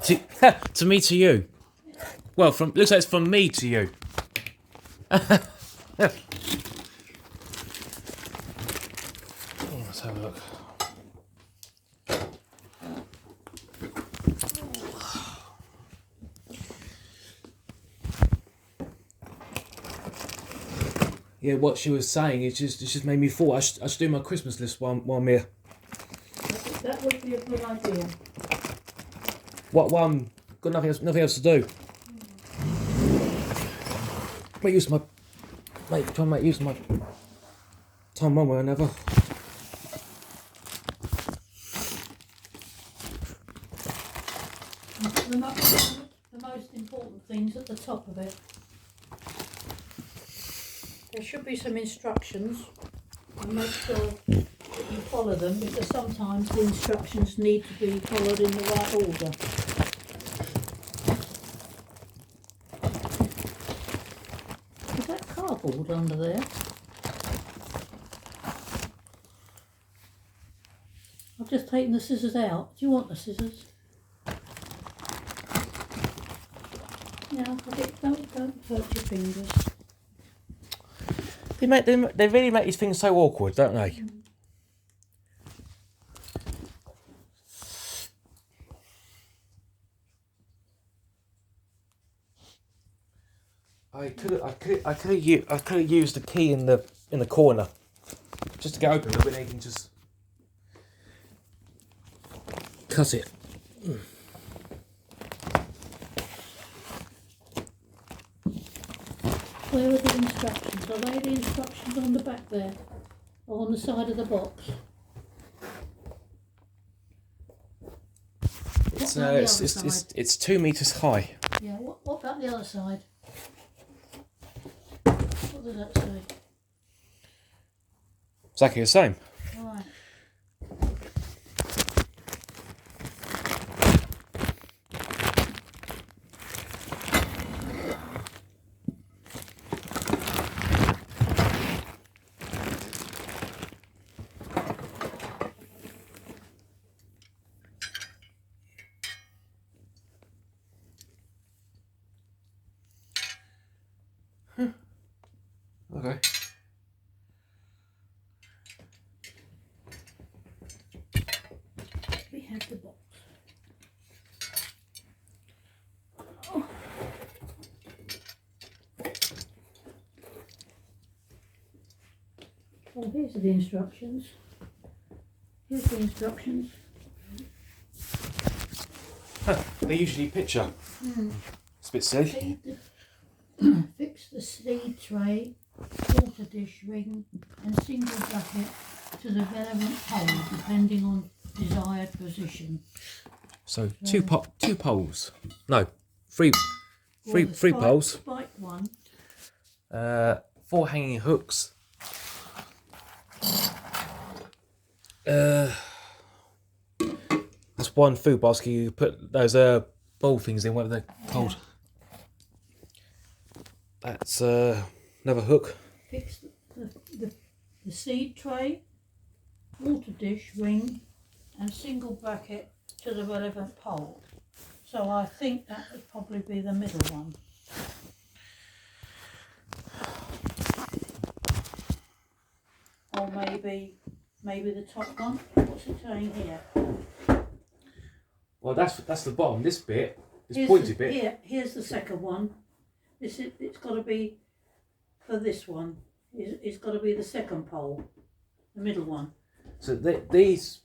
To me to you. Well, looks like it's from me to you. Let's have a look. Yeah, what she was saying, it just made me thought I should do my Christmas list while I'm here. That would be a good idea. What one? Got nothing else to do. Try and make use of my time one way or another. The most important things at the top of it. There should be some instructions, and make sure that you follow them, because sometimes the instructions need to be followed in the right order. Is that cardboard under there? I've just taken the scissors out. Do you want the scissors? Yeah, don't hurt your fingers. They really make these things so awkward, don't they? I could have used the key in the corner just to get open a little bit. And you can just cut it. Where are the instructions? Are they the instructions on the back there? Or on the side of the box? It's 2 meters high. Yeah, what about the other side? What does that say? Exactly the same. Alright. Okay. We have the box. Oh, here's the instructions. Here's the instructions. They usually picture. It's a bit silly. Fix the seed tray, water dish ring and single bucket to the relevant pole depending on desired position. So two poles. No, three poles. Spiked one. 4 hanging hooks. That's one food basket. You put those bowl things in, whatever they're called. That's another hook. Fix the seed tray, water dish ring and single bucket to the relevant pole. So I think that would probably be the middle one. Or maybe the top one. What's it saying here? Well, that's the bottom. This bit, this pointy bit. Here's the second one. It's got to be for this one. It's got to be the second pole, the middle one. So these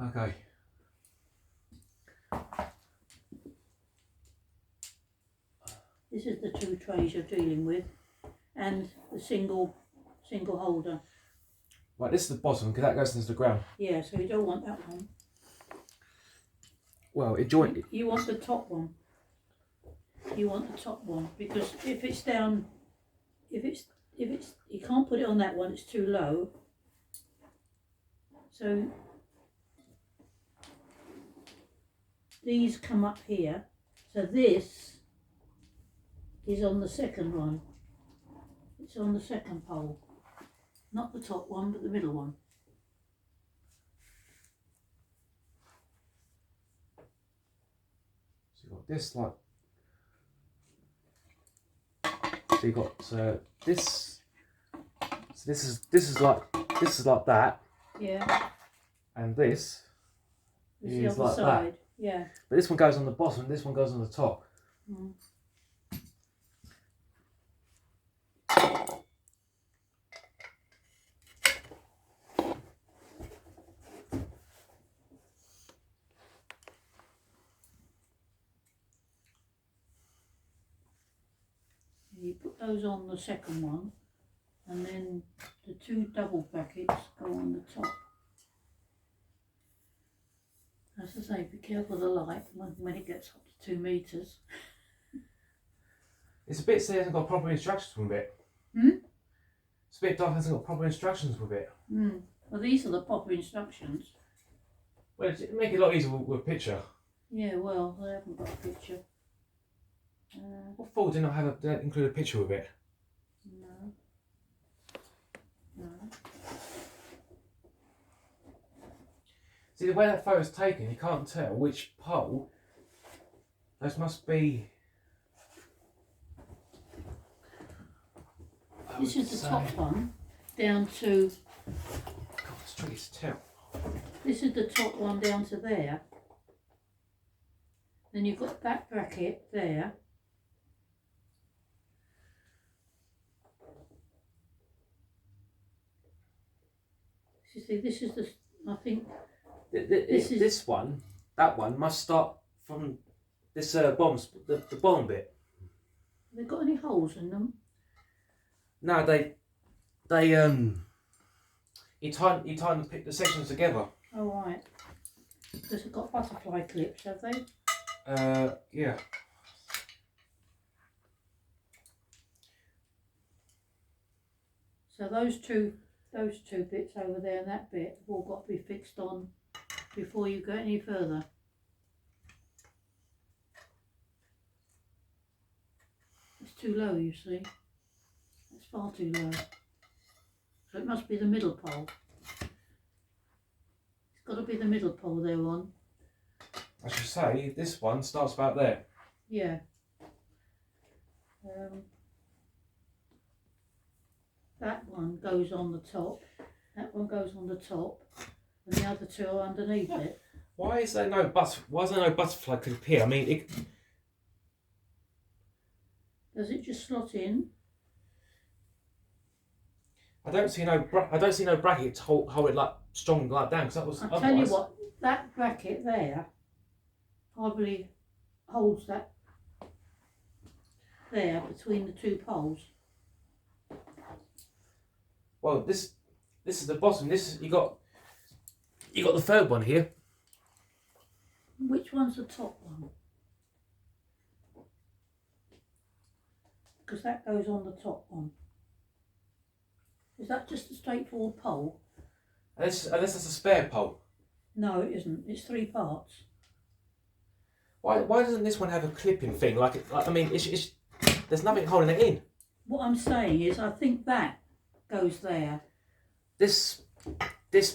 okay. This is the 2 trays you're dealing with, and the single holder. Right, this is the bottom because that goes into the ground. Yeah, so you don't want that one. Well, You want the top one. You want the top one because if it's down, if it's you can't put it on that one. It's too low. So these come up here. So this is on the second one. It's on the second pole. Not the top one, but the middle one. So you've got this like. So you've got this. So this is like that, Yeah. and this It's the is other like side. that. Yeah. But this one goes on the bottom. This one goes on the top. Mm. You put those on the second one, and then the two double brackets go on the top. As I say, be careful of the light when it gets up to 2 metres. It's a bit. So it hasn't got proper instructions with it. Hmm? It's a bit dark. Hasn't got proper instructions with it. Mm. Well, these are the proper instructions. Well, it make it a lot easier with a picture. Yeah, well, they haven't got a picture. What Ford did not have did not include a picture with it? No. No. See, the way that photo's taken, you can't tell which pole. Those must be. This is the top one, down to. God, it's tricky to tell. This is the top one down to there. Then you've got that bracket there. You see, this is the. I think. This one, that one must start from this bottom, the bottom bit. Have they got any holes in them? No, you tighten the sections together. Oh, right. Because they've got butterfly clips, have they? Yeah. So those two bits over there and that bit have all got to be fixed on before you go any further. It's too low, you see. It's far too low. So it must be the middle pole. It's got to be the middle pole they're on. I should say this one starts about there. Yeah. That one goes on the top. That one goes on the top, and the other two are underneath it. Why is there no butterfly clip here? I mean, Does it just slot in? I don't see no bracket to hold it like strong like down, because that was. I'll tell you what, that bracket there probably holds that there between the two poles. Well, this is the bottom. This is you got the third one here. Which one's the top one? Because that goes on the top one. Is that just a straightforward pole? Unless it's a spare pole. No, it isn't. It's 3 parts. Why doesn't this one have a clipping thing? I mean, it's there's nothing holding it in. What I'm saying is, I think that goes there. This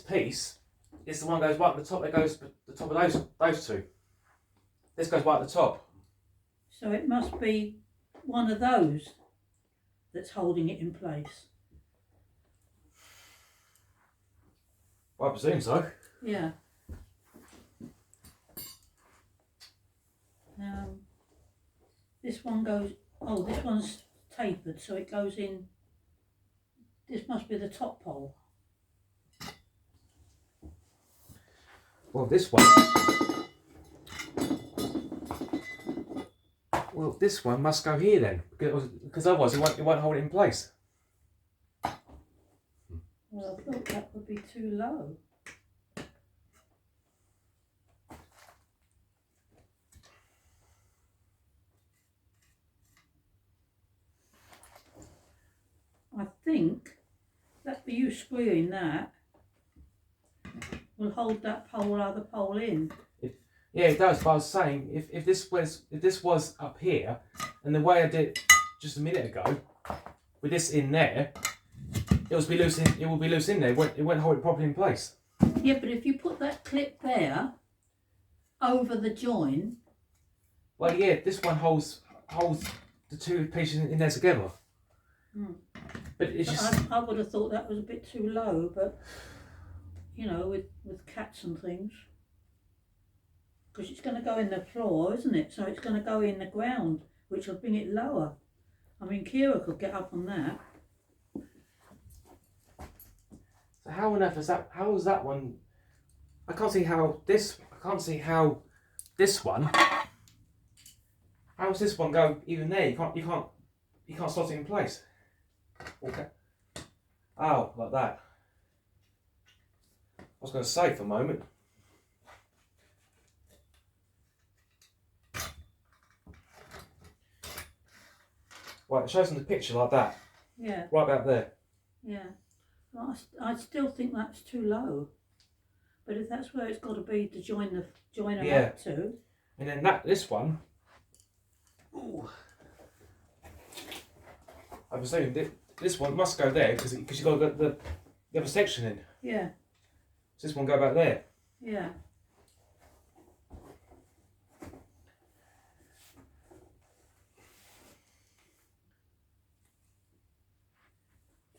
piece is the one that goes right at the top. It goes at the top of those two. This goes right at the top. So it must be one of those that's holding it in place. Well, I presume so. Yeah. This one goes. Oh, this one's tapered, so it goes in. This must be the top pole. Well, this one. Well, this one must go here then, because otherwise it won't hold it in place. Well, I thought that would be too low. I think that for you screwing that will hold that other pole in. Yeah, it does. But I was saying, if this was up here, and the way I did just a minute ago, with this in there, it will be loose in there. It won't hold it properly in place. Yeah, but if you put that clip there over the join. Well, yeah, this one holds the two pieces in there together. But it's just. I would have thought that was a bit too low, but you know, with cats and things, because it's going to go in the floor, isn't it? So it's going to go in the ground, which will bring it lower. I mean, Kira could get up on that. So how on earth is that? How is that one? I can't see how this. I can't see how this one. How does this one go even there? You can't slot it in place. Okay. Oh, like that. I was going to say for a moment. Right, it shows in the picture like that. Yeah. Right about there. Yeah. Well, I still think that's too low. But if that's where it's got to be to join them up to. And then this one. Ooh. I presume this one must go there because you've got to get the other section in. Yeah. So this one go back there. Yeah.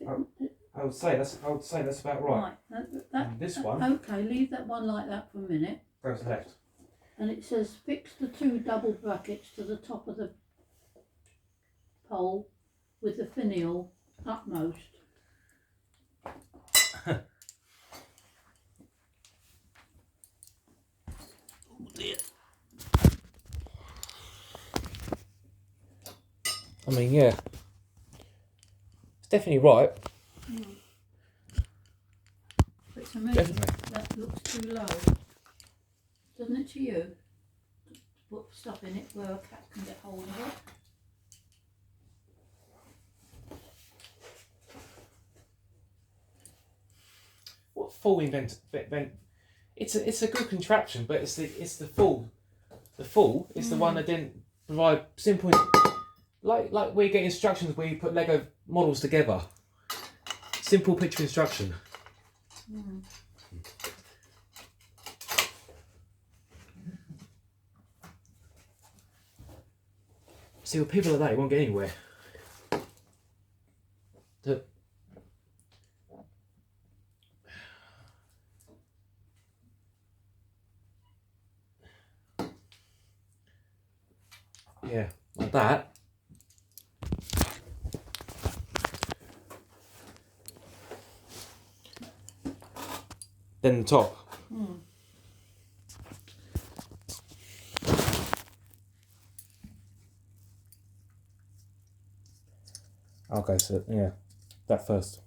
I would say that's about right. That, this one. Okay, leave that one like that for a minute. Goes left. And it says fix the 2 double brackets to the top of the pole with the finial upmost. Oh dear. I mean, yeah. It's definitely right. But to me, Definitely. that looks too low. Doesn't it to you? To put stuff in it where a cat can get hold of it. What full invent? It's a good contraption, but it's the full. The full is the one that didn't provide simple. Like we get instructions where you put Lego models together. Simple picture instruction. See, with people like that, you won't get anywhere. Yeah, like that. Then the top. Okay, so yeah, that first.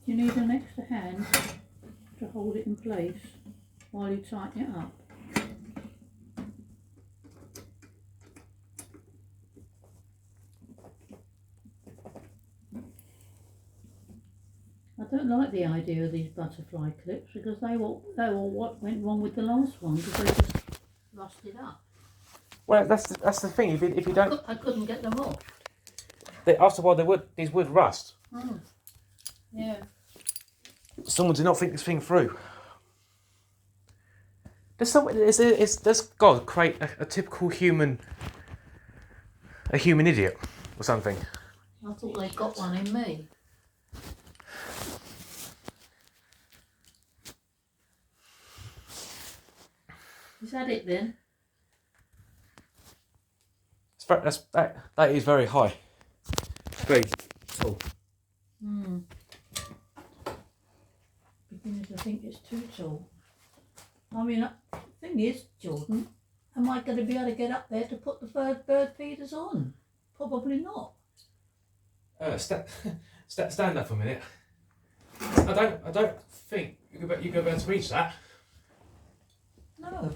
You need an extra hand to hold it in place while you tighten it up. I don't like the idea of these butterfly clips because they were what went wrong with the last one because they just rusted up. Well, that's the thing. If you don't, I couldn't get them off. after a while these would rust. Yeah. Someone did not think this thing through. Does God create a typical human, a human idiot or something? I thought they got one in me. Is that it then? That is very high. Very tall. Beginners, I think it's too tall. I mean, the thing is, Jordan, am I going to be able to get up there to put the bird feeders on? Probably not. Stand up for a minute. I don't think you're going to be able to reach that. No,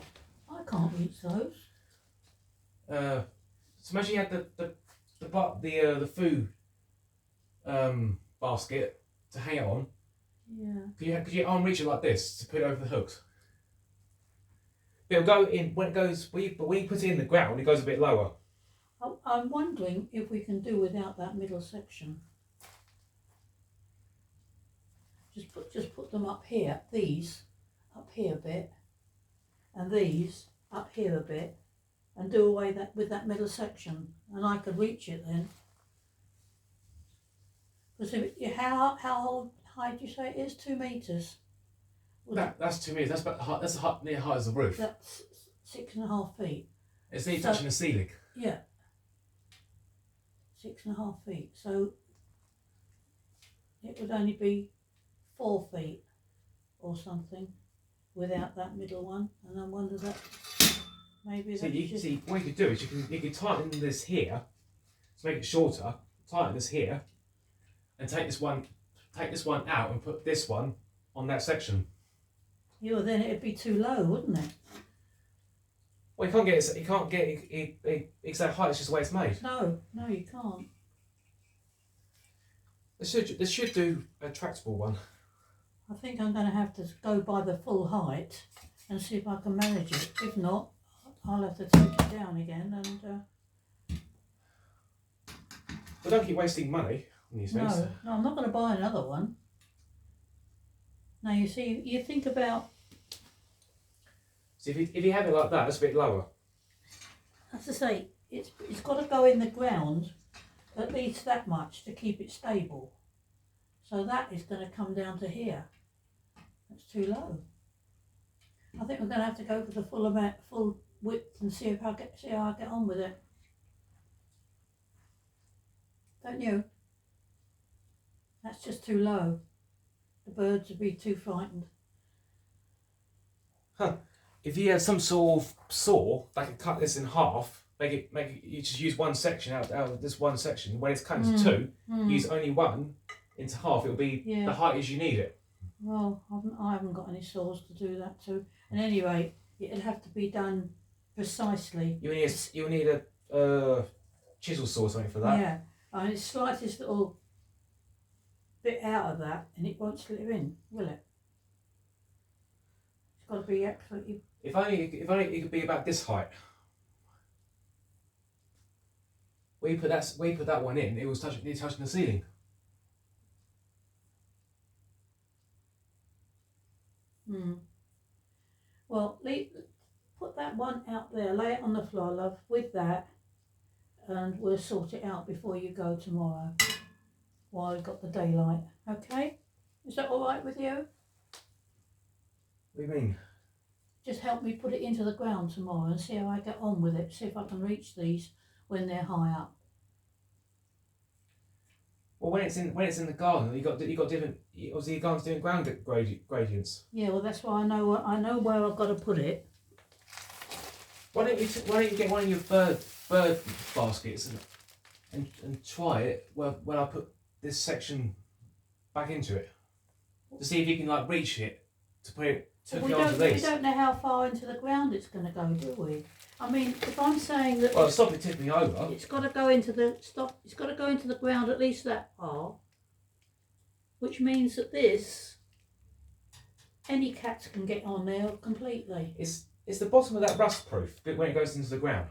I can't reach those. So imagine you had the food basket to hang it on. Yeah. Could you arm reach it like this to put it over the hooks? But it'll go in when it goes. But when you put it in the ground, it goes a bit lower. I'm wondering if we can do without that middle section. Just put them up here. These up here a bit, and these up here a bit, and do away with that middle section, and I could reach it then. Because how high do you say it is? 2 meters. That's 2 meters. That's about that's near height as the roof. That's 6.5 feet. It's nearly touching the ceiling. Yeah. 6.5 feet. So it would only be 4 feet or something without that middle one, and I wonder that maybe what you could do is you could tighten this here to make it shorter. Tighten this here, and take this one out and put this one on that section. Yeah, well, then it'd be too low, wouldn't it? Well, you can't get it exact height. It's just the way it's made. No, you can't. They should do a tractable one. I think I'm going to have to go by the full height and see if I can manage it. If not, I'll have to take it down again and. But don't keep wasting money on these things. No, I'm not going to buy another one. Now you see, you think about. So if you have it like that, it's a bit lower. As I say, it's got to go in the ground at least that much to keep it stable. So that is going to come down to here. That's too low. I think we're going to have to go for the full width and see how I get on with it. Don't you? That's just too low. The birds would be too frightened. Huh. If you had some sort of saw that could cut this in half, make it you just use one section out of this one section. When it's cut into two, use only one into half. It'll be the height as you need it. Well, I haven't got any saws to do that to. And anyway, it'd have to be done precisely. You'll need a chisel saw or something for that. Yeah, and it's slightest little bit out of that, and it won't slip in, will it? It's got to be absolutely. If only it could be about this height. Where you put that one in, it was touching the ceiling. Well, put that one out there, lay it on the floor, love, with that, and we'll sort it out before you go tomorrow, while we've got the daylight, okay? Is that all right with you? What do you mean? Just help me put it into the ground tomorrow and see how I get on with it, see if I can reach these when they're high up. Well, when it's in the garden, you got different. Obviously, your garden's doing ground gradients. Yeah, well, that's why I know where I've got to put it. Why don't you get one of your bird baskets and try it when I put this section back into it to see if you can reach it to put it We don't know how far into the ground it's going to go, do we? I mean, if I'm saying that, well, stop it tipping over. It's got to go into the ground at least that far, which means that any cats can get on there completely. Is the bottom of that rust proof when it goes into the ground?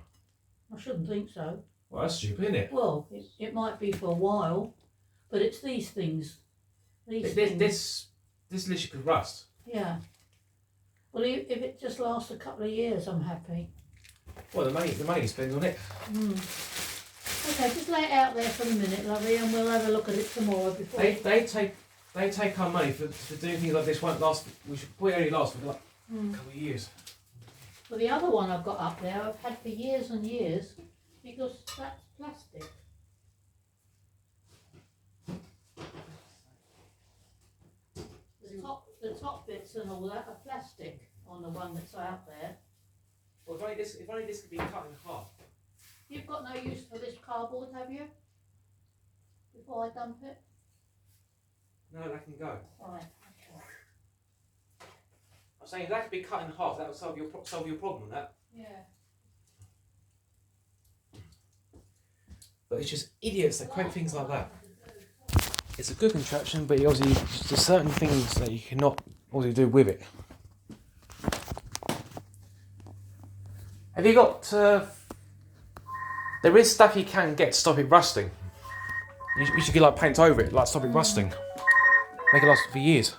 I shouldn't think so. Well, that's stupid, isn't it? Well, it might be for a while, but it's these things. This literally could rust. Yeah. Well, if it just lasts a couple of years, I'm happy. Well, the money you spend on it. Okay, just lay it out there for a minute, lovey, and we'll have a look at it tomorrow before. They take our money for doing things like this. Won't last. We should probably only last for a couple of years. Well, the other one I've got up there, I've had for years and years, because that's plastic. The top bits and all that are plastic on the one that's out there. Well, if only this could be cut in half. You've got no use for this cardboard, have you? Before I dump it? No, that can go. Right. I'm saying if that could be cut in half, that would solve your problem. That. Yeah. But it's just idiots that quote things like that. It's a good contraption, but obviously there's certain things that you cannot obviously do with it. Have you got? There is stuff you can get to stop it rusting. You should get like paint over it, like stop it rusting. Make it last for years.